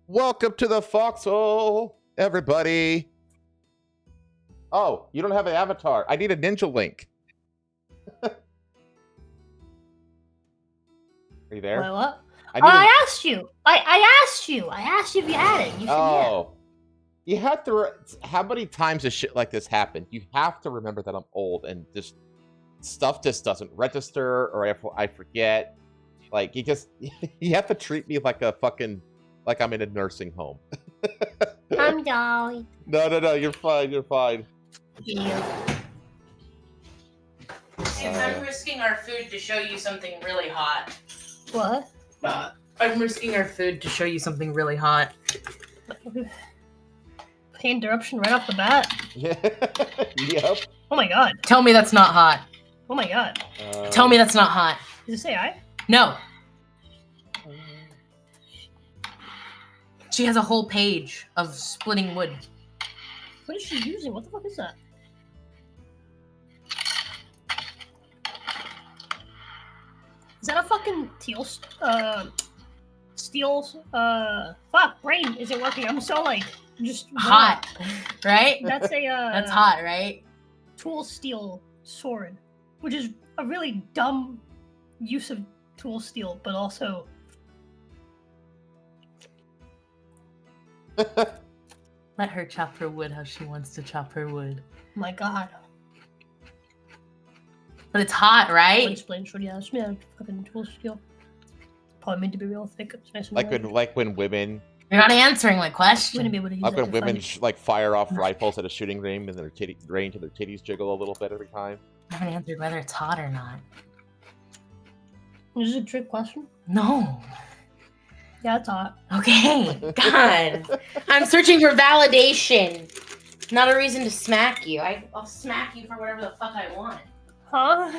Welcome to the Foxhole, everybody. Oh, you don't have an avatar. I need a ninja link. Are you there? What? I asked you. I asked you. I asked you if you had it. You said oh. You have to. How many times has shit like this happened? You have to remember that I'm old and just stuff just doesn't register, or I forget. Like you have to treat me like like I'm in a nursing home. I'm sorry. No. You're fine. You're fine. Yeah. I'm risking our food to show you something really hot. What? I'm risking our food to show you something really hot. Interruption right off the bat. Yeah. Yep. Oh my god. Tell me that's not hot. Oh my god. Tell me that's not hot. Does it say I? No. She has a whole page of splitting wood. What is she using? What the fuck is that? Is that a fucking steel, fuck, brain isn't working. I'm so, like, just... Hot, right? That's a, That's hot, right? tool steel sword, which is a really dumb use of tool steel, but also... Let her chop her wood how she wants to chop her wood. My god. But it's hot, right? Explain, sure, yeah, fucking tool steel. Probably meant to be real thick. It's nice and Like when women. You're not answering my question. Wouldn't be able to use Like that when to women fight. like fire off rifles at a shooting range and their titties jiggle a little bit every time. I haven't answered whether it's hot or not. Is this a trick question? No. Yeah, it's hot. Okay. God. I'm searching for validation. Not a reason to smack you. I'll smack you for whatever the fuck I want. Huh?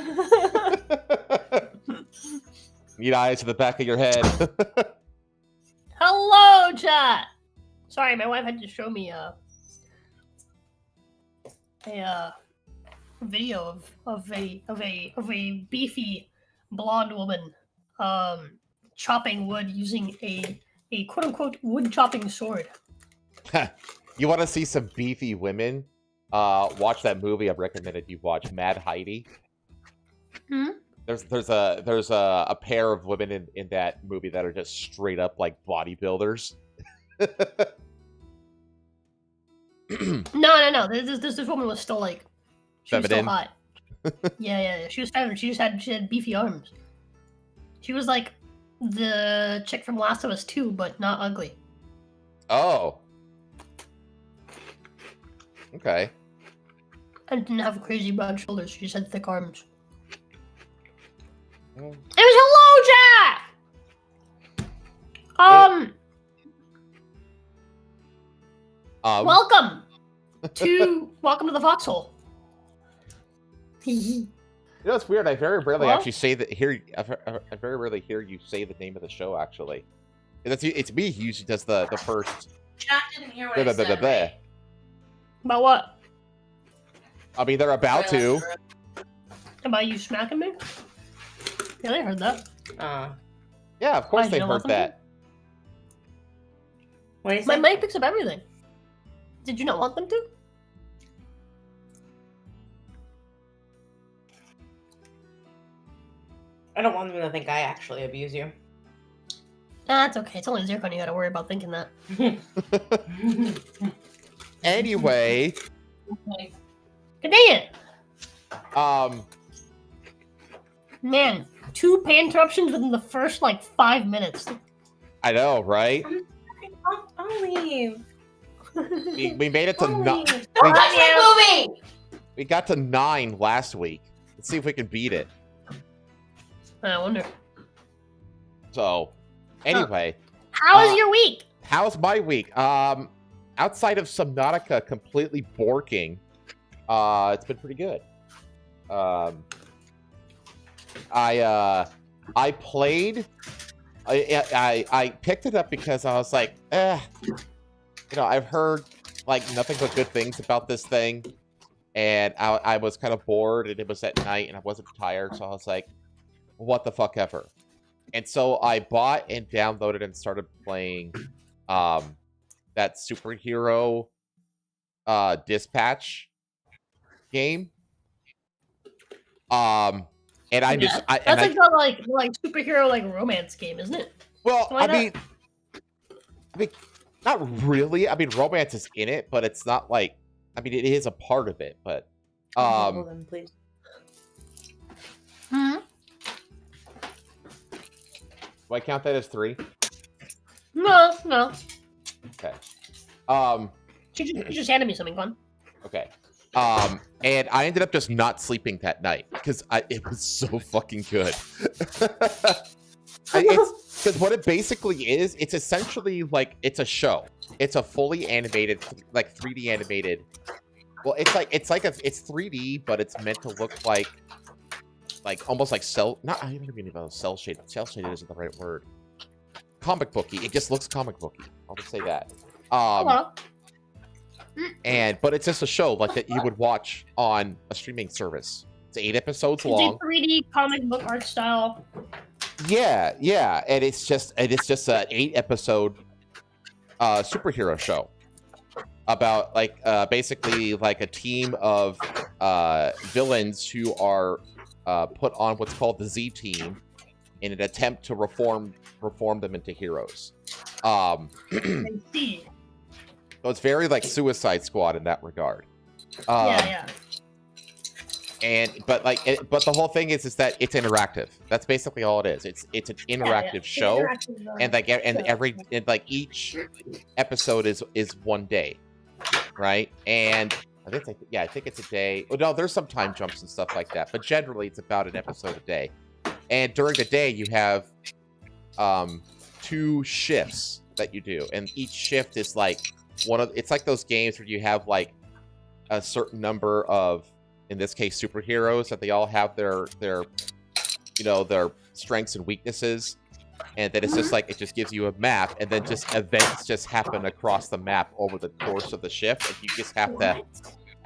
Need eyes to the back of your head. Hello, chat. Sorry, my wife had to show me a video of a beefy blonde woman chopping wood using a quote unquote wood chopping sword. You want to see some beefy women? Watch that movie I've recommended you watch, Mad Heidi. Hmm? There's a pair of women in that movie that are just straight up like bodybuilders. No. This woman was still like she was still Feminine. hot. Yeah. She was feminine. She had beefy arms. She was like the chick from Last of Us 2, but not ugly. Oh. Okay. And didn't have crazy broad shoulders. She just had thick arms. Well, It was hello, Jack. Welcome to the Foxhole. You know, it's weird. I very rarely Hello? actually say that here. I very rarely hear you say the name of the show. Actually, it's me who usually does the first. Chat didn't hear what I said. Right? About what? I mean, they're about to. About you smacking me? Yeah, they heard that. Yeah, of course Why, they you don't heard want them to? that. What do you My say? mic picks up everything. Did you not want them to? I don't want them to think I actually abuse you. Nah, it's okay. It's only Zircon you gotta worry about thinking that. Anyway, Good day. um, Man, 2 pay interruptions within the first, like, 5 minutes. I know, right? I'll leave. We made it to I'll nine. leave. Don't touch my movie! We got to 9 last week. Let's see if we can beat it. I wonder. So, anyway, How was your week? how's my week? Outside of Subnautica completely borking, it's been pretty good. I played. I picked it up because I was like, I've heard like nothing but good things about this thing, and I was kind of bored, and it was at night, and I wasn't tired, so I was like, what the fuck ever. And so I bought and downloaded and started playing that superhero dispatch game. And I just that's like the like superhero like romance game, isn't it? Well, Like I mean, not really. I mean, romance is in it, but it's not like. I mean, it is a part of it, but Hold on, please. Hmm? do I count that as 3? No. Okay. She just handed me something fun. Okay. And I ended up just not sleeping that night because it was so fucking good. It's because what it basically is, it's essentially like it's a show. It's a fully animated, like 3D animated. Well, it's 3D, but it's meant to look like almost like cell. Not I don't even mean about cell shaded. Cell shaded isn't the right word. Comic booky. It just looks comic booky. I'll just say that. But it's just a show like that you would watch on a streaming service. It's 8 episodes long. It's a 3D comic book art style. Yeah, and it's just an 8-episode superhero show about like basically like a team of villains who are put on what's called the Z Team in an attempt to reform them into heroes. I see. So it's very like Suicide Squad in that regard. Yeah. But the whole thing is that it's interactive. That's basically all it is. It's an interactive show, and each episode is one day, right? And I think it's a day. Oh no, there's some time jumps and stuff like that, but generally it's about an episode a day. And during the day you have 2 shifts that you do, and each shift is like it's like those games where you have like a certain number of, in this case, superheroes that they all have their strengths and weaknesses, and then it's just like it just gives you a map, and then just events just happen across the map over the course of the shift, and you just have to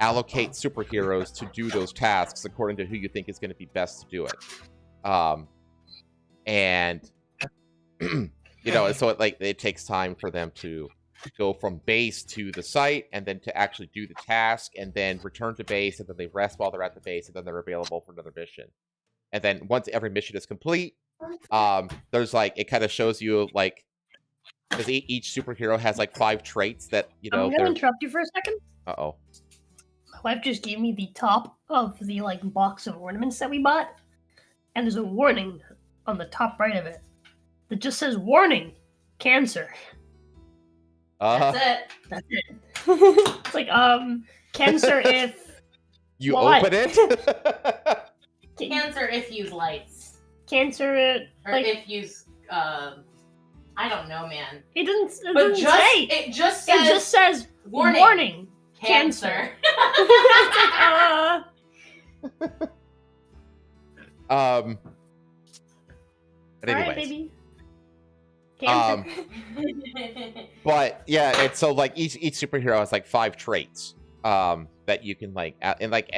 allocate superheroes to do those tasks according to who you think is going to be best to do it. And so it takes time for them to go from base to the site, and then to actually do the task, and then return to base, and then they rest while they're at the base, and then they're available for another mission. And then once every mission is complete, there's like, it kind of shows you like, because each superhero has like 5 traits that I'm gonna interrupt you for a second. Uh-oh. My wife just gave me the top of the like box of ornaments that we bought, and there's a warning on the top right of it that just says "Warning, Cancer." That's it. It's like cancer if you what? open it. Cancer if use lights. Cancer or like, if use I don't know, man. It doesn't. It just says warning. Cancer. But anyways. All right, baby. Cancer. But yeah, and so like each superhero has like 5 traits that you can like, and like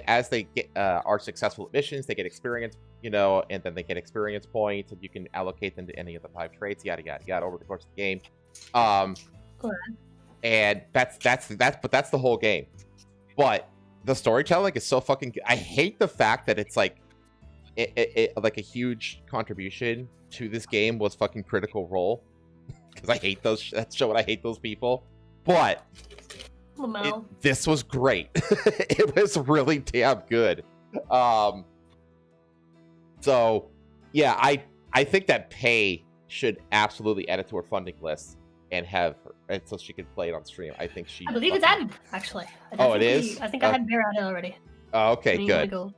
as they get are successful at missions, they get experience, and then they get experience points, and you can allocate them to any of the 5 traits, yada over the course of the game. And that's the whole game. But the storytelling is so fucking good. I hate the fact that it's like it like a huge contribution to this game was fucking Critical Role, because I hate that show and I hate those people. But this was great. It was really damn good. So yeah, I think that Pei should absolutely add it to her funding list and have her, and so she can play it on stream. I think she. I believe it's added, actually. Oh, it is? I think I had Bear added already. Oh, okay, good.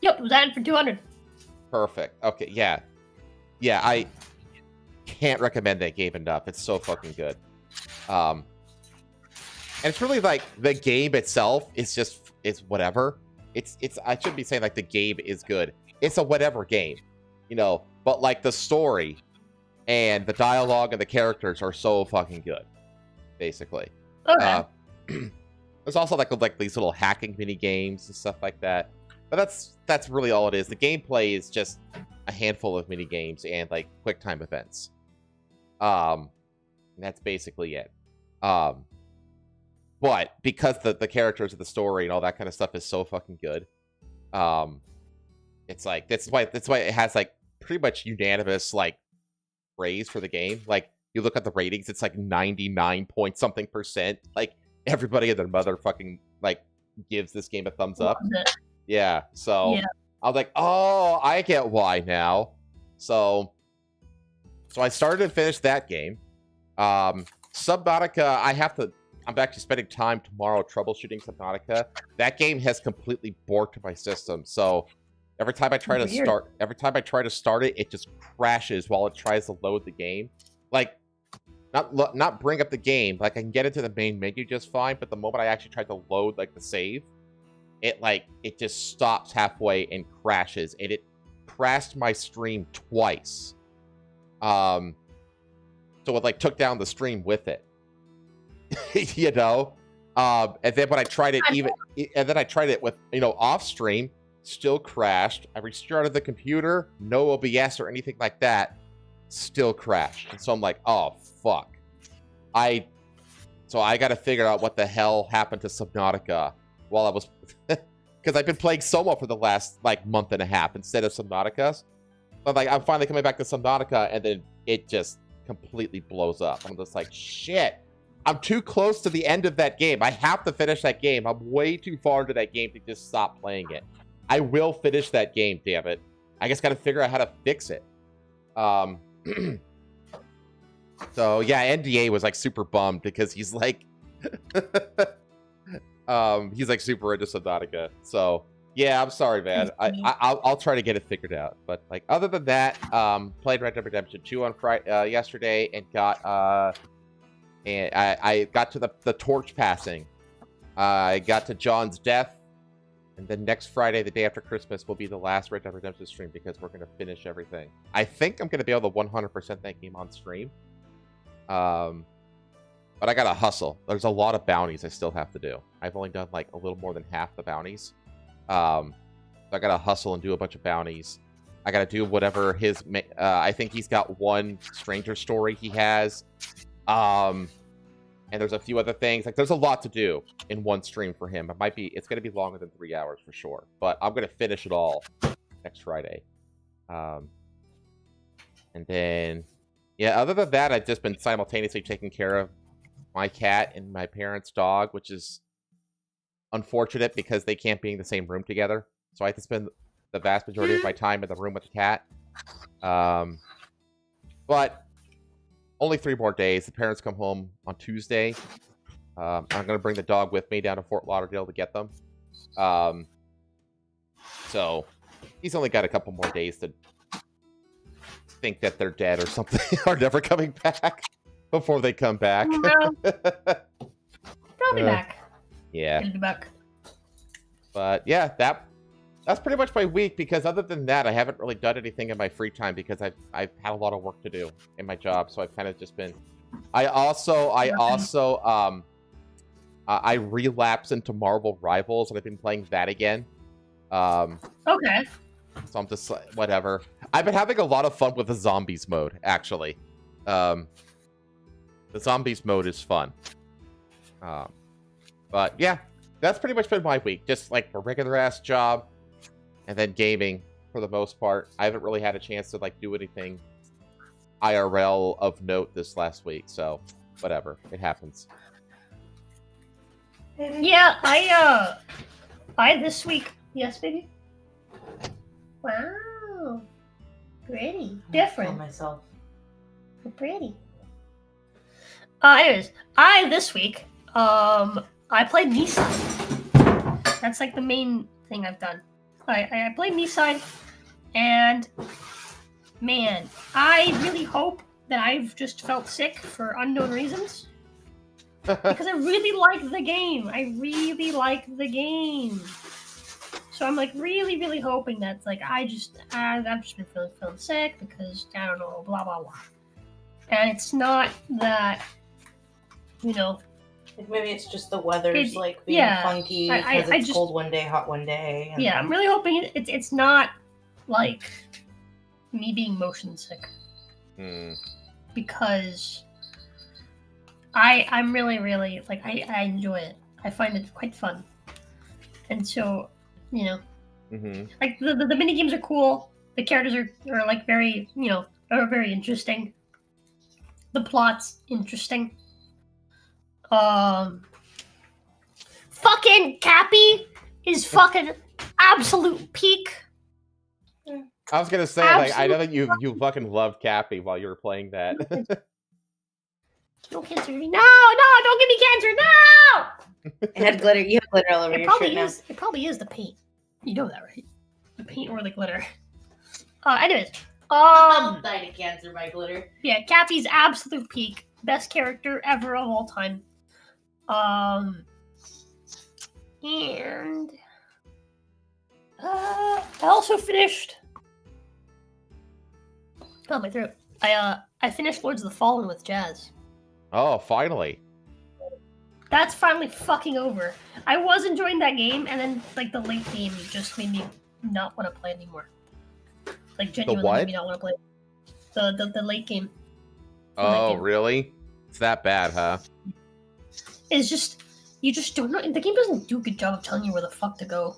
Yep, it was added for 200. Perfect. Okay, yeah. I can't recommend that game enough. It's so fucking good. And it's really like the game itself is whatever. It's I shouldn't be saying like the game is good. It's a whatever game, but like the story and the dialogue and the characters are so fucking good, basically. Okay. There's also like these little hacking mini games and stuff like that. But that's really all it is. The gameplay is just a handful of mini games and like quick time events. And that's basically it. But because the characters of the story and all that kind of stuff is so fucking good, it's like that's why it has like pretty much unanimous like praise for the game. Like you look at the ratings, it's like 99 point something %. Like everybody and their mother fucking like gives this game a thumbs up. Yeah, so Yeah. I was like, oh, I get why now. So I started and finished that game. Subnautica, I'm actually spending time tomorrow troubleshooting Subnautica. That game has completely borked my system. So every time I try to start it, it just crashes while it tries to load the game. Like, not bring up the game. Like, I can get into the main menu just fine, but the moment I actually tried to load like the save, it just stops halfway and crashes, and it crashed my stream twice. So it like took down the stream with it. You know? And then when I tried it with, off stream, still crashed. I restarted the computer, no OBS or anything like that, still crashed. And so I'm like, oh fuck. So I gotta figure out what the hell happened to Subnautica while I was because I've been playing Soma for the last like month and a half instead of Subnautica. But like I'm finally coming back to Subnautica and then it just completely blows up. I'm just like, shit. I'm too close to the end of that game. I have to finish that game. I'm way too far into that game to just stop playing it. I will finish that game, damn it. I just gotta figure out how to fix it. So yeah, NDA was like super bummed because he's like he's like super into Subnautica. So yeah, I'm sorry, man. I'll try to get it figured out. But like other than that, played Red Dead Redemption 2 on Friday yesterday and got and I got to the torch passing. I got to John's death. And then next Friday, the day after Christmas, will be the last Red Dead Redemption stream because we're going to finish everything. I think I'm going to be able to 100% that game on stream. But I got to hustle. There's a lot of bounties I still have to do. I've only done like a little more than half the bounties. So I got to hustle and do a bunch of bounties. I got to do whatever his... I think he's got one stranger story he has. And there's a few other things. Like, there's a lot to do in one stream for him. It's going to be longer than 3 hours for sure. But I'm going to finish it all next Friday. And then, yeah, other than that, I've just been simultaneously taking care of my cat and my parents' dog, which is unfortunate because they can't be in the same room together. So I have to spend the vast majority of my time in the room with the cat. But only 3 more days. The parents come home on Tuesday. I'm going to bring the dog with me down to Fort Lauderdale to get them. So he's only got a couple more days to think that they're dead or something, or never coming back before they come back. No. They'll be back. Yeah. They'll be back. But yeah, that's pretty much my week, because other than that, I haven't really done anything in my free time because I've had a lot of work to do in my job. So I've kind of just been. I relapsed into Marvel Rivals, and I've been playing that again. Okay. So I'm just like, whatever. I've been having a lot of fun with the zombies mode, actually. The zombies mode is fun. But yeah, that's pretty much been my week. Just like a regular ass job. And then gaming, for the most part. I haven't really had a chance to like do anything IRL of note this last week, so whatever, it happens. Yeah, I this week. Yes, baby. Wow, pretty different. Myself. Pretty. Anyways, this week, I played Nissan. That's like the main thing I've done. I played Nissan, and man, I really hope that I've just felt sick for unknown reasons. Because I really like the game. So I'm like really hoping that's like I've just been feeling sick because I don't know, blah blah blah. And it's not that, Like maybe it's just the weather's like being funky because it's cold one day, hot one day. Yeah, I'm really hoping it's not like me being motion sick. Hmm. Because I'm really, really, like, I enjoy it. I find it quite fun. And so, you know, like, the mini games are cool. The characters are like, very, are very interesting. The plot's interesting. Fucking Cappy is fucking absolute peak. I was gonna say, like, I know that you fucking loved Cappy while you were playing that. No cancer. No, don't give me cancer. No! It had glitter. You have glitter all over your shirt now. It probably is the paint. You know that, right? The paint or the glitter. Anyways. I'll die to cancer by glitter. Yeah, Cappy's absolute peak. Best character ever of all time. And I also finished. Oh, my throat. I finished Lords of the Fallen with Jazz. Oh, finally. That's finally fucking over. I was enjoying that game, and then like the late game just made me not want to play anymore. Like genuinely made me not want to play. The late game. Oh, really? It's that bad, huh? It's just you just don't know. The game doesn't do a good job of telling you where the fuck to go.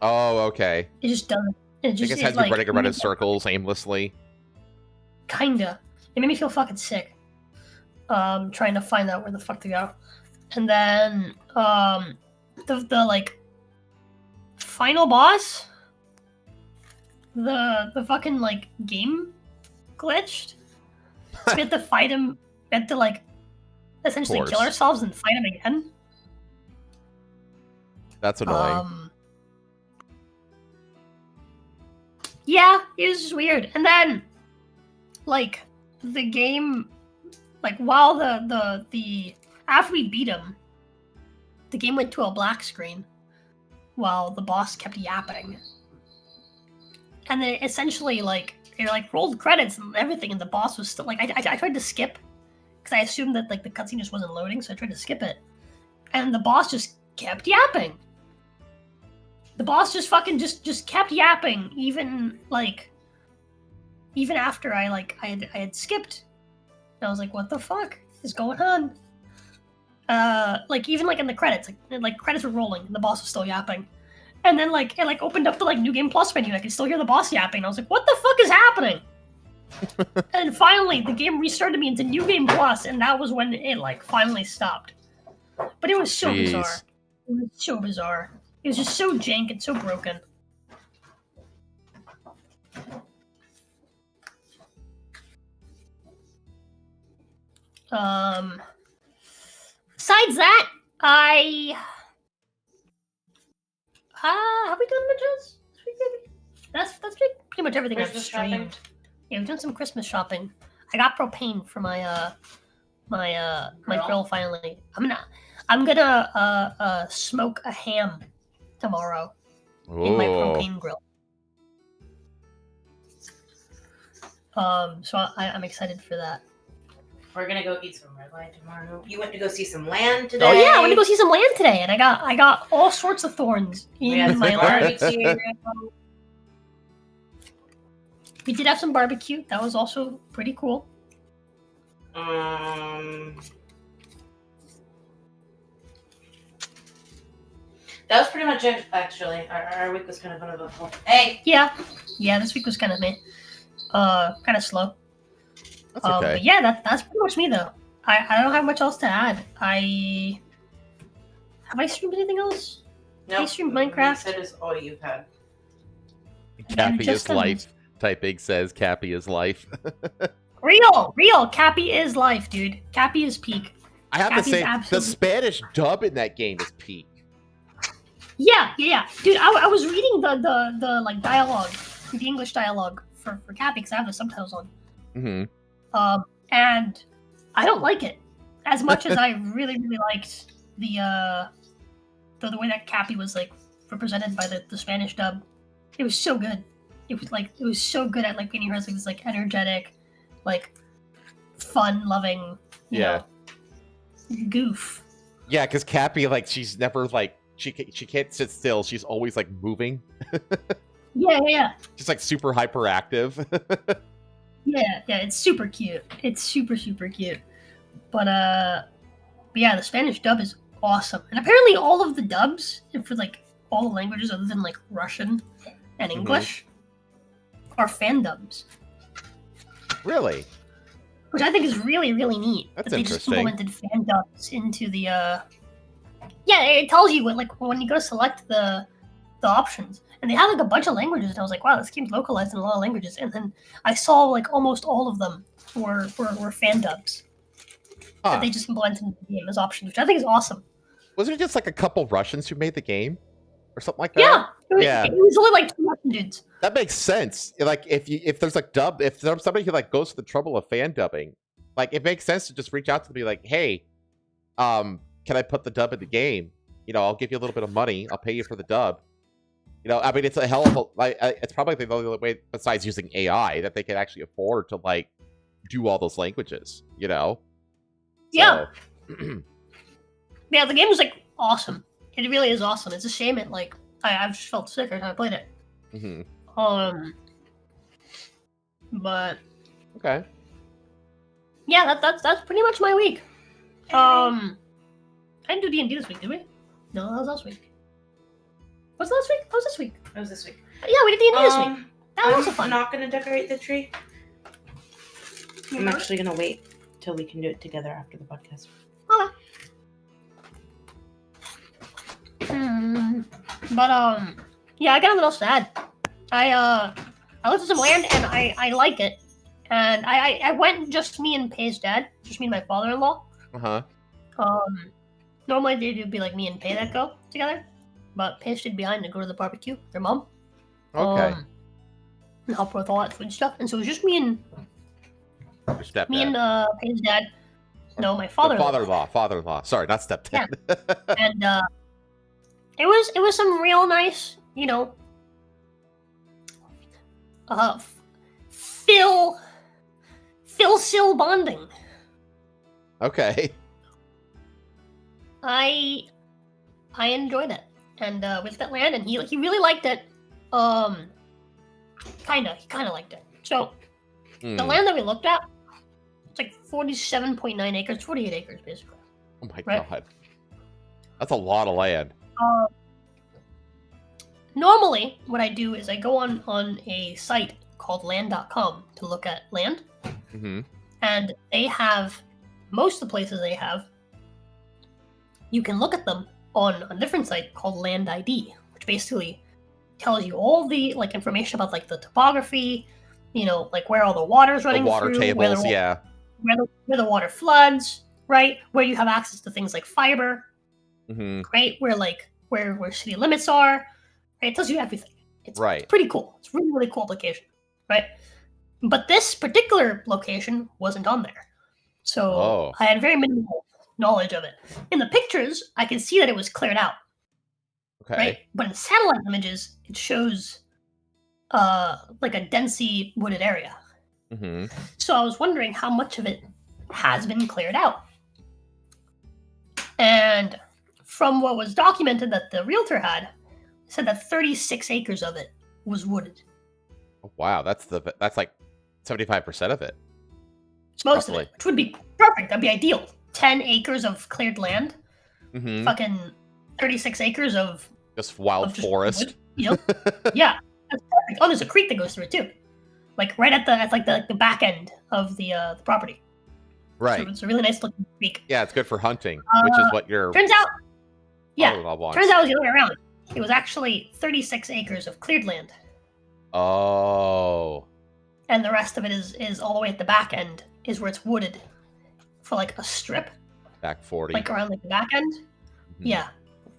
Oh, okay. It just doesn't. It just has you running around in circles aimlessly. Kinda. It made me feel fucking sick. Trying to find out where the fuck to go. And then, the like, final boss, the fucking, like, game glitched. So we had to fight him, we had to, like, essentially kill ourselves and fight him again. That's annoying. Yeah, it was just weird. And then, like, the game, like, while the after we beat him, the game went to a black screen while the boss kept yapping. And then essentially, like, it like rolled credits and everything, and the boss was still like, I tried to skip because I assumed that like the cutscene just wasn't loading, so I tried to skip it, and the boss just kept yapping. The boss just fucking just kept yapping, even after I had skipped. And I was like, what the fuck is going on? Like even like in the credits, like credits were rolling and the boss was still yapping. And then like it like opened up the like New Game Plus menu. I could still hear the boss yapping. I was like, what the fuck is happening? And finally the game restarted me into New Game Plus, and that was when it like finally stopped. But it was so bizarre. It was so bizarre. It was just so jank and so broken. Besides that, have we done much else this week, maybe? That's pretty much everything I've streamed. Yeah, we've done some Christmas shopping. I got propane for my my grill finally. I'm gonna smoke a ham tomorrow in my propane grill. So I'm excited for that. We're gonna go eat some red wine tomorrow. You went to go see some land today. Oh yeah, I went to go see some land today, and I got all sorts of thorns in my barbecue. We did have some barbecue. That was also pretty cool. That was pretty much it, actually. Our week was kind of uneventful. Hey! Yeah, this week was kind of meh. Kind of slow. That's okay. But yeah, that's pretty much me, though. I don't have much else to add. Have I streamed anything else? No. I streamed Minecraft. That is all you've had. Cappy is life. Typing says Cappy is life. Real. Cappy is life, dude. Cappy is peak. I have to say, the Spanish dub in that game is peak. Yeah. Dude, I was reading the like dialogue, the English dialogue for Cappy because I have the subtitles on. Mm-hmm. And I don't like it as much as I really liked the way that Cappy was like represented by the Spanish dub. It was so good. It was so good at like being her as like this like energetic, like fun-loving, you know, goof. Yeah, because Cappy, like, she's never like she can't sit still. She's always like moving. Yeah. Just like super hyperactive. Yeah, it's super cute. It's super cute. But yeah, the Spanish dub is awesome. And apparently all of the dubs for like all the languages other than like Russian and English are fan dubs. Really? Which I think is really neat. That's that they just interesting. implemented fan dubs into the yeah, it tells you when you go to select the options. And they have like a bunch of languages, and I was like, wow, this game's localized in a lot of languages. And then I saw like almost all of them were fan dubs that they just implemented in the game as options, which I think is awesome. Was it just like a couple Russians who made the game? Or something like that? Yeah. It was only like 2 Russian dudes. That makes sense. Like if there's like if there's somebody who like goes to the trouble of fan dubbing, like it makes sense to just reach out to them and be like, hey, can I put the dub in the game? You know, I'll give you a little bit of money. I'll pay you for the dub. You know, I mean, it's a hell of a like. It's probably the only way besides using AI that they can actually afford to like do all those languages. You know. Yeah. So. Yeah, the game was like awesome. It really is awesome. It's a shame it like I've just felt sick every time I played it. But okay. Yeah, that's pretty much my week. I didn't do D&D this week, did we? No, that was last week. Was it last week? That was this week. It was this week. Yeah, we did D&D this week. That was also fun. I'm not gonna decorate the tree. I'm actually gonna wait till we can do it together after the podcast. Okay. But yeah, I got a little sad. I looked at some land and I like it, and I went just me and Pay's dad, just me and my father-in-law. Normally it'd be like me and Pay that go together, but Pay stayed behind to go to the barbecue with their mom. Okay. And help her with all that food stuff, and so it was just me and Pay's dad. No, my father-in-law. Father-in-law. Sorry, not stepdad. Yeah. And it was some real nice, you know, Phil bonding. Okay. I enjoyed it, and with that land, and he really liked it. He kind of liked it. So the land that we looked at, it's like 47.9 acres, 48 acres basically. Oh my god, that's a lot of land. Normally, what I do is I go on a site called land.com to look at land, and they have most of the places they have. You can look at them on a different site called Land ID, which basically tells you all the like information about like the topography, you know, like where all the water's running the water through, tables, where the water floods, right? Where you have access to things like fiber, right? Where city limits are, right? It tells you everything. It's pretty cool. It's really, really cool application, right? But this particular location wasn't on there. So I had very minimal knowledge of it. In the pictures, I can see that it was cleared out. Okay. Right? But in satellite images, it shows like a densely wooded area. So I was wondering how much of it has been cleared out. And from what was documented that the realtor had, it said that 36 acres of it was wooded. Oh, wow, that's like 75% of it. It's most of it, which would be perfect. That'd be ideal. 10 acres of cleared land. Fucking 36 acres of just wild forest. Wood, you know? Yeah. That's perfect. Oh, there's a creek that goes through it too. Like right at the back end of the property. Right. So it's a really nice looking creek. Yeah, it's good for hunting, which is what you're turns out it was the other way around. It was actually 36 acres of cleared land. Oh. And the rest of it is all the way at the back end is where it's wooded for like a strip. Back 40. Like around like the back end. Yeah.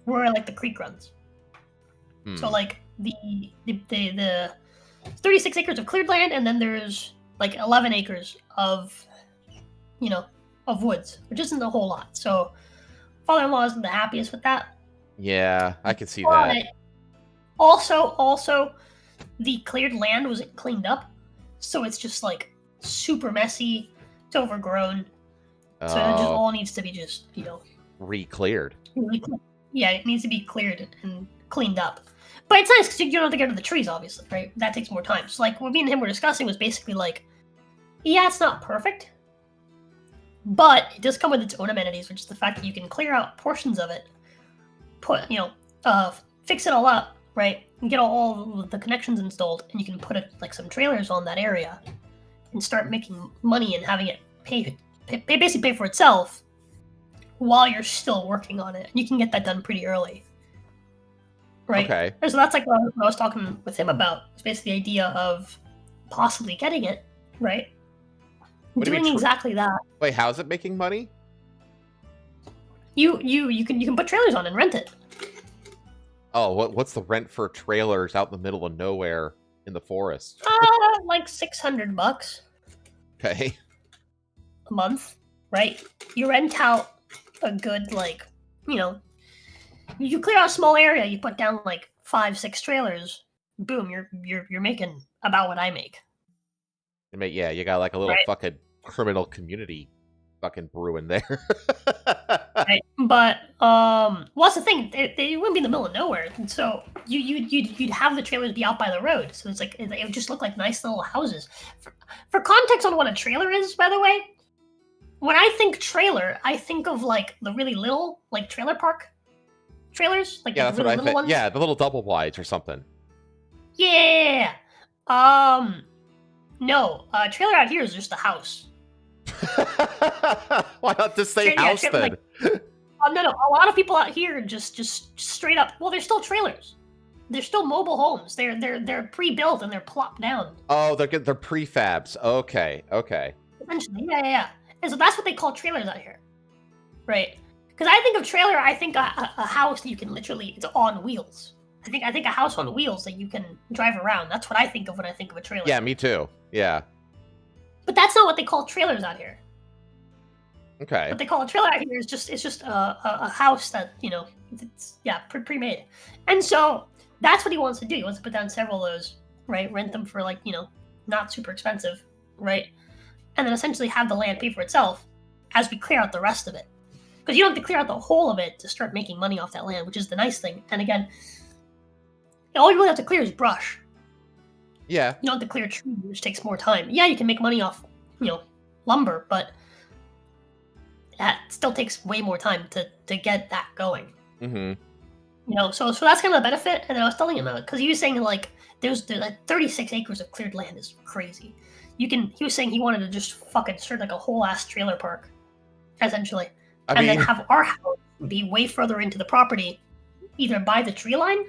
Where like the creek runs. So like the 36 acres of cleared land, and then there's like 11 acres of, you know, of woods, which isn't a whole lot. So father-in-law isn't the happiest with that. Yeah, I can see that. Also, the cleared land wasn't cleaned up, so it's just like super messy. It's overgrown, so it just all needs to be just, you know, re-cleared. Yeah, it needs to be cleared and cleaned up. But it's nice because you don't have to get to the trees, obviously, right? That takes more time. So, like, what me and him were discussing was basically like, yeah, it's not perfect, but it does come with its own amenities, which is the fact that you can clear out portions of it, fix it all up, right? And get all the connections installed, and you can put like some trailers on that area and start making money and having it basically pay for itself while you're still working on it. And you can get that done pretty early. Right. Okay. And so that's like what I was talking with him about. It's basically the idea of possibly getting it, right? What do you Doing mean exactly that. Wait, how's it making money? You can put trailers on and rent it. Oh, what's the rent for trailers out in the middle of nowhere in the forest? Like $600 Okay. a month, right? You rent out a good you clear out a small area, you put down like 5-6 trailers, boom, you're making about what I make. Yeah, you got like a little Right. fucking criminal community fucking brewing there. Right. But well, that's the thing. They wouldn't be in the middle of nowhere, and so you'd have the trailers be out by the road. So it's like it would just look like nice little houses. For context on what a trailer is, by the way, when I think trailer, I think of like the really little like trailer park trailers, like Yeah, the that's really what I little think. ones. Yeah, the little double wides or something. Yeah. No. Trailer out here is just a house. Why not just say Yeah, house then? No. A lot of people out here just straight up. Well, they're still trailers. They're still mobile homes. They're pre-built and they're plopped down. Oh, they're prefabs. Okay. Essentially, yeah. And so that's what they call trailers out here, right? Because I think of trailer, I think a house that you can literally, it's on wheels. I think a house on wheels that you can drive around. That's what I think of when I think of a trailer. Yeah, me too. Yeah. But that's not what they call trailers out here. Okay. What they call a trailer out here is just a house that it's pre-made. And so that's what he wants to do. He wants to put down several of those, right? Rent them for not super expensive, right? And then essentially have the land pay for itself as we clear out the rest of it. Because you don't have to clear out the whole of it to start making money off that land, which is the nice thing. And again, all you really have to clear is brush. Yeah. You don't have to clear trees, which takes more time. Yeah, you can make money off, lumber, but that still takes way more time to get that going. Mm-hmm. So that's kind of the benefit. And then I was telling him because he was saying like there's like 36 acres of cleared land is crazy. He was saying he wanted to just fucking start like a whole ass trailer park, essentially, then have our house be way further into the property, either by the tree line,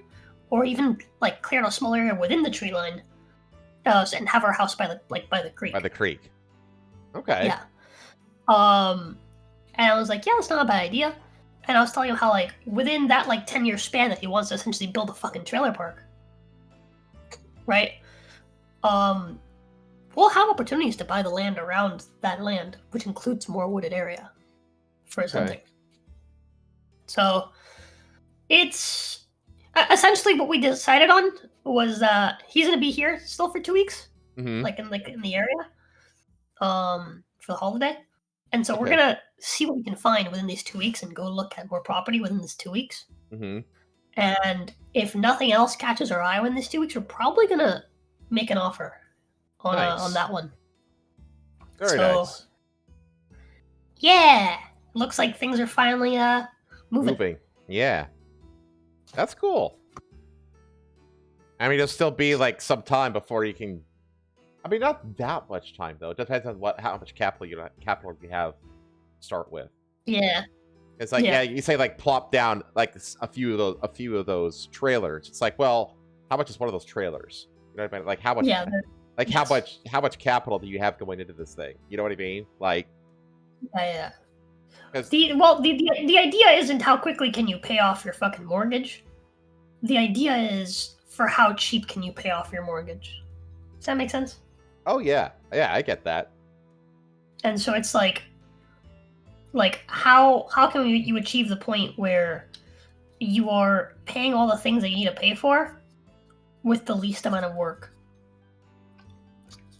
or even like clear out a small area within the tree line, and have our house by the creek. By the creek. Okay. Yeah. And I was like, yeah, that's not a bad idea. And I was telling him how like within that like 10-year span that he wants to essentially build a fucking trailer park, right? We'll have opportunities to buy the land around that land, which includes more wooded area for something. So it's essentially what we decided on was he's gonna be here still for 2 weeks, like in the area, for the holiday, and so we're gonna see what we can find within these 2 weeks and go look at more property within these 2 weeks. And if nothing else catches our eye within these 2 weeks, we're probably gonna make an offer on that one. Very nice. Yeah, looks like things are finally moving. Yeah, that's cool. I mean, it'll still be like some time before you can. I mean, not that much time though. It depends on how much capital you have to start with. Yeah. It's like you say like plop down like a few of those trailers. It's like, well, how much is one of those trailers? You know what I mean? Like how much? Yeah. Like how much capital do you have going into this thing? You know what I mean? Like. Yeah. The idea isn't how quickly can you pay off your fucking mortgage. The idea is for how cheap can you pay off your mortgage. Does that make sense? Oh yeah, I get that. And so it's like how can you achieve the point where you are paying all the things that you need to pay for with the least amount of work?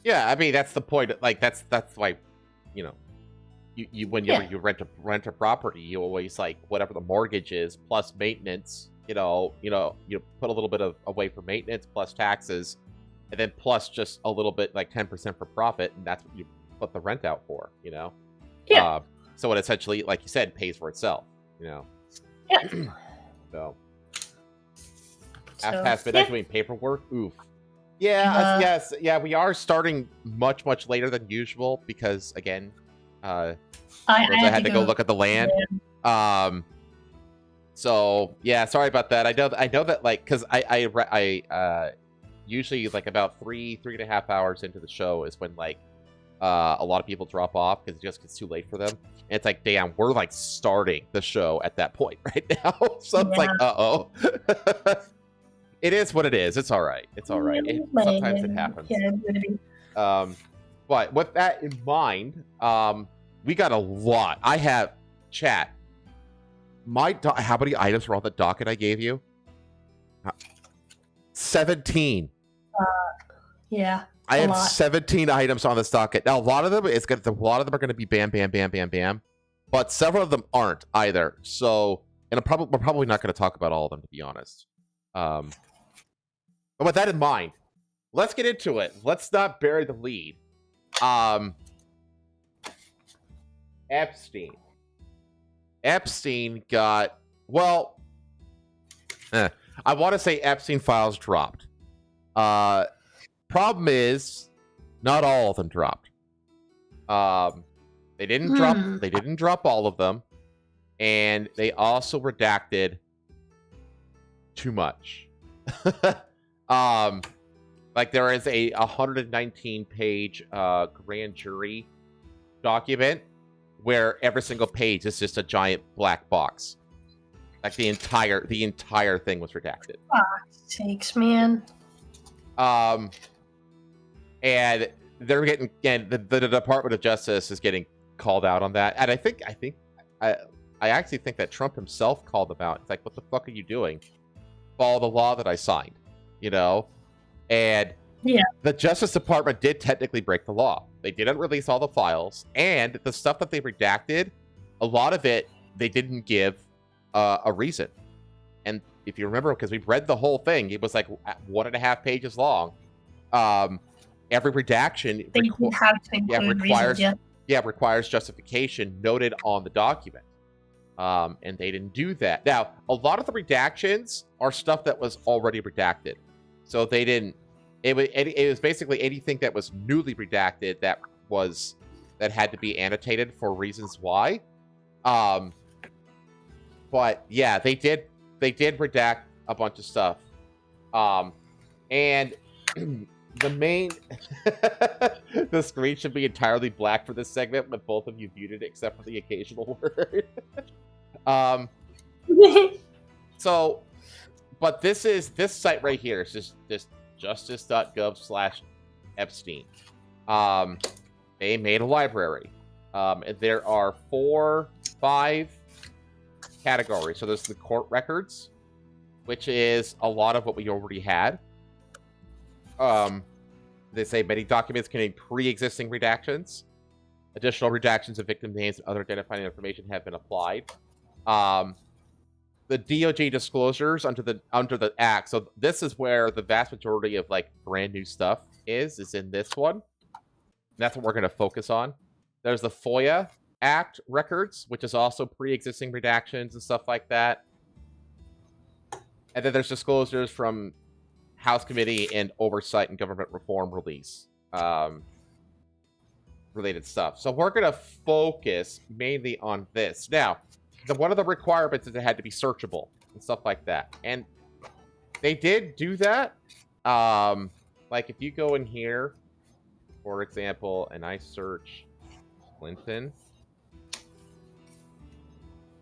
Yeah, I mean that's the point. Like that's why, you whenever you rent a property, you always like whatever the mortgage is plus maintenance, you put a little bit of away for maintenance plus taxes, and then plus just a little bit like 10% for profit, and that's what you put the rent out for, Yeah. So it essentially, like you said, pays for itself, Yeah. So So, past midnight doing paperwork. Oof. Yeah. Yes. Yeah. We are starting much later than usual because again, I had to go look at the land. So yeah, sorry about that. I know that like because I usually like about 3.5 hours into the show is when like a lot of people drop off because it just gets too late for them. And it's like, damn, we're like starting the show at that point right now. So it's like, uh-oh. It is what it is. It's all right. It's all right. Sometimes it happens. But with that in mind, we got a lot. I have chat. How many items were on the docket I gave you? 17. Yeah. I have 17 items on this docket. Now, a lot of them are going to be bam, bam, bam, bam, bam, but several of them aren't either. So, and we're probably not going to talk about all of them, to be honest. But with that in mind, let's get into it. Let's not bury the lead. Epstein got, well, I want to say Epstein files dropped. Problem is, not all of them dropped. They didn't drop all of them, and they also redacted too much. Like there is a 119-page grand jury document where every single page is just a giant black box. Like the entire thing was redacted. Sakes, man. And they're getting, and the Department of Justice is getting called out on that. And I actually think that Trump himself called them out. It's like, what the fuck are you doing? Follow the law that I signed, And yeah, the Justice Department did technically break the law. They didn't release all the files, and the stuff that they redacted, a lot of it they didn't give a reason. And if you remember, because we've read the whole thing, it was like 1.5 pages long. Every redaction requires justification noted on the document. And they didn't do that. Now, a lot of the redactions are stuff that was already redacted. So they didn't, it was basically anything that was newly redacted that had to be annotated for reasons why. But yeah, they did redact a bunch of stuff. And the main the screen should be entirely black for this segment with both of you muted except for the occasional word. So, but this site right here is just justice.gov/Epstein. They made a library. And there are 5 categories. So there's the court records, which is a lot of what we already had. They say many documents contain pre-existing redactions. Additional redactions of victim names and other identifying information have been applied. The DOJ disclosures under the act. So this is where the vast majority of like brand new stuff is in this one. That's what we're going to focus on. There's the FOIA Act records, which is also pre-existing redactions and stuff like that. And then there's disclosures from House Committee and Oversight and Government Reform release related stuff. So we're going to focus mainly on this. Now, one of the requirements is it had to be searchable and stuff like that. And they did do that. Like if you go in here, for example, and I search Clinton,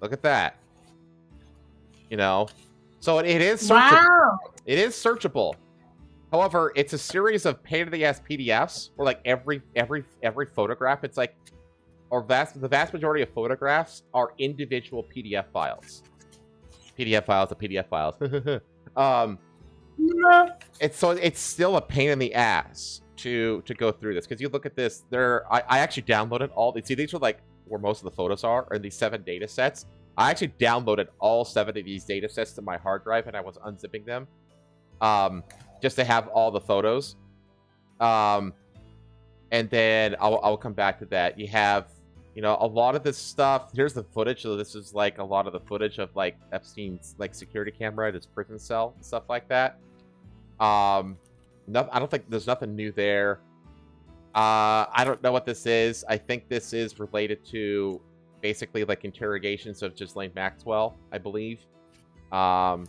look at that. So it is searchable. Wow. It is searchable. However, it's a series of pain-in-the-ass PDFs where like every photograph, it's like, or the vast majority of photographs are individual PDF files. PDF files. It's still a pain in the ass to go through this, because you look at this. I actually downloaded all these. See, these are like where most of the photos are, or these 7 data sets. I actually downloaded all 7 of these data sets to my hard drive, and I was unzipping them, just to have all the photos. And then I'll come back to that. You have, you know, a lot of this stuff. Here's the footage. So this is like a lot of the footage of like Epstein's like security camera at his prison cell and stuff like that. I don't think there's nothing new there. I don't know what this is. I think this is related to basically like interrogations of Ghislaine Maxwell, I believe. And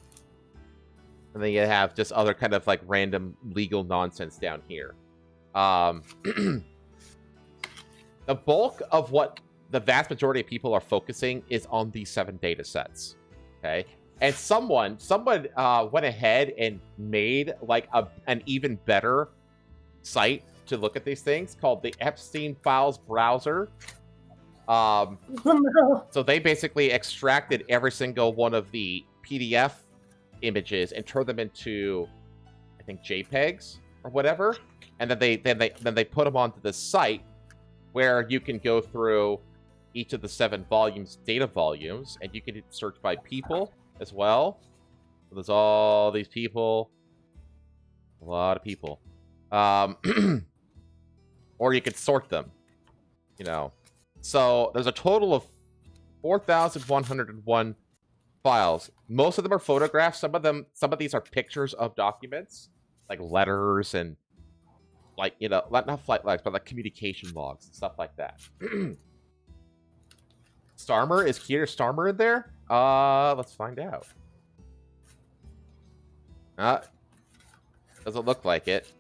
then you have just other kind of like random legal nonsense down here. The bulk of what the vast majority of people are focusing is on these 7 data sets. Okay. And someone went ahead and made like an even better site to look at these things called the Epstein Files browser. So they basically extracted every single one of the PDF images and turned them into, I think, JPEGs or whatever, and then they put them onto the site where you can go through each of the 7 data volumes, and you can search by people as well. So there's all these people, a lot of people, or you could sort them, you know. So there's a total of 4,101 files. Most of them are photographs. Some of these are pictures of documents, like letters and like, you know, not flight logs, but like communication logs and stuff like that. Starmer, is Keir Starmer in there? Let's find out. Doesn't look like it.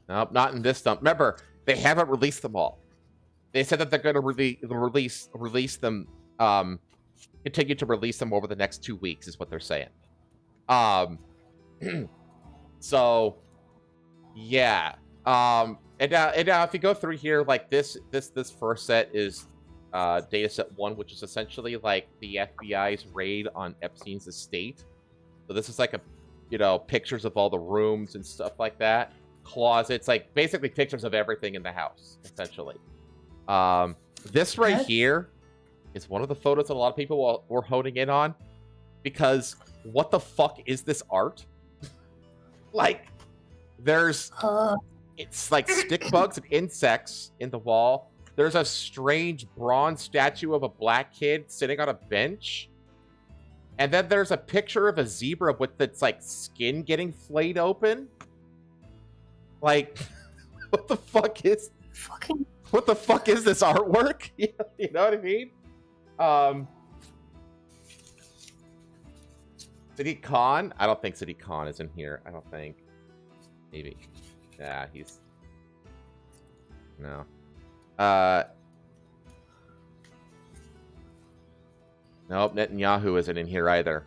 Nope, not in this dump. Remember, they haven't released them all. They said that they're going to release them, continue to release them over the next 2 weeks, is what they're saying. So, yeah. And now if you go through here, like this first set is data set 1, which is essentially like the FBI's raid on Epstein's estate. So this is like pictures of all the rooms and stuff like that. Closets, like basically pictures of everything in the house, essentially. This right here is one of the photos that a lot of people were honing in on, because what the fuck is this art? Like, there's it's like stick bugs and insects in the wall. There's a strange bronze statue of a black kid sitting on a bench. And then there's a picture of a zebra with its like skin getting flayed open. Like, what the fuck is what the fuck is this artwork? You know what I mean? Sadiq Khan? I don't think Sadiq Khan is in here. I don't think. Maybe. Yeah, he's... No. Nope, Netanyahu isn't in here either.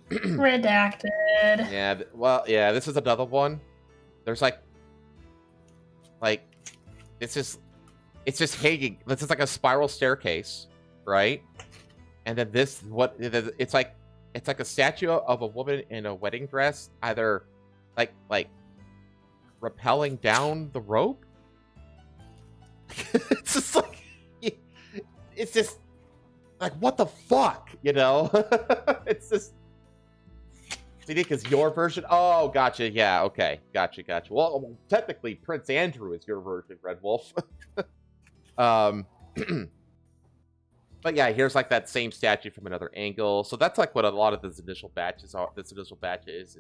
Redacted. Yeah, well, yeah, this is another one. There's like it's just hanging. This is like a spiral staircase, right? And then it's like a statue of a woman in a wedding dress, either like rappelling down the rope. It's just like, it's just like, what the fuck, you know? It's just. Sadiq is your version. Oh, gotcha. Yeah, okay. Gotcha. Well, technically, Prince Andrew is your version, Red Wolf. But yeah, here's like that same statue from another angle. So that's like what a lot of this initial batches are. This initial batch is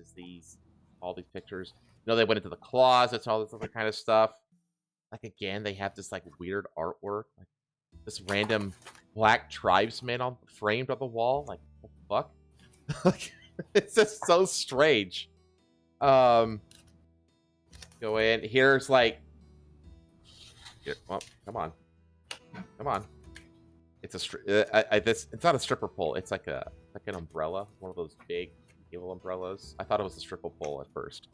all these pictures. You know, they went into the closets, all this other kind of stuff. Like, again, they have this like weird artwork, like this random black tribesman framed on the wall. Like, what the fuck? Like, it's just so strange. Go in. Here's like... Here, well, come on. It's it's not a stripper pole. It's like an umbrella. One of those big evil umbrellas. I thought it was a stripper pole at first.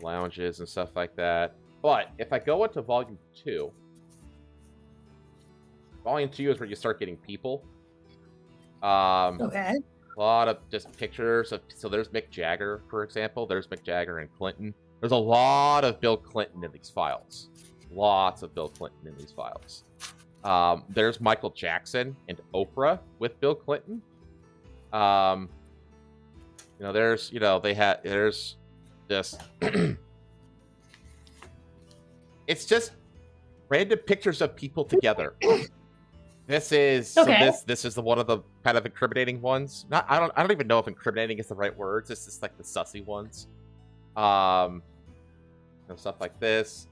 Lounges and stuff like that. But if I go into Volume 2... Volume 2 is where you start getting people. Okay. A lot of just pictures of, so there's Mick Jagger, for example. There's Mick Jagger and Clinton. There's a lot of Bill Clinton in these files. lots of Bill Clinton in these files. There's Michael Jackson and Oprah with Bill Clinton. There's just it's just random pictures of people together. This is Okay. this is one of the kind of incriminating ones. I don't even know if incriminating is the right word. It's just like the sussy ones. Stuff like this.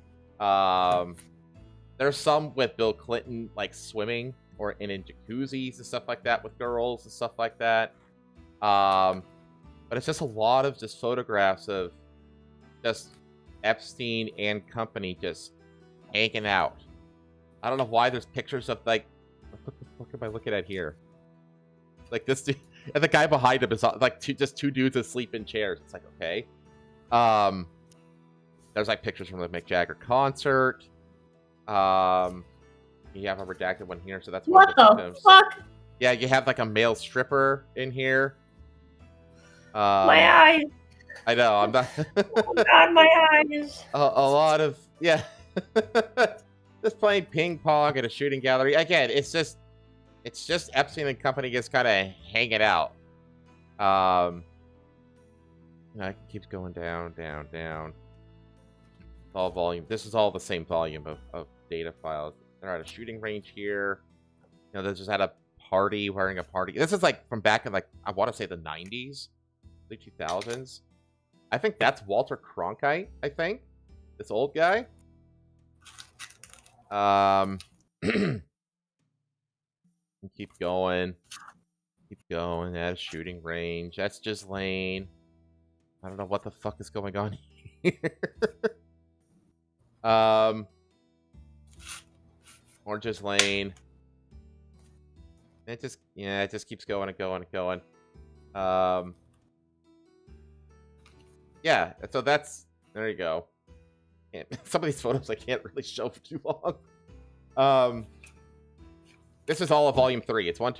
There's some with Bill Clinton like swimming or in jacuzzis and stuff like that with girls and stuff like that. But it's just a lot of just photographs of just Epstein and company just hanging out. I don't know why there's pictures of like, what the fuck am I looking at here? Like this dude, and the guy behind him is like two dudes asleep in chairs. It's like, okay. There's like pictures from the Mick Jagger concert. You have a redacted one here, so that's one What of the the victims. fuck? Yeah, you have like a male stripper in here. My eyes. I know, I'm not. Oh God, my eyes. a lot of just playing ping pong at a shooting gallery. Again, it's just Epstein and company just kind of hanging out. It keeps going down. It's all volume. This is all the same volume of data files. They're at a shooting range here. They just had a party wearing a party. This is like from back in like I want to say the 90s, the 2000s. I think that's Walter Cronkite. I think this old guy. Keep going at a shooting range. That's just Lane. I don't know what the fuck is going on here. Orange's Lane. It just keeps going and going and going. Yeah, so there you go. Some of these photos I can't really show for too long. This is all of volume 3. It's 1, 2,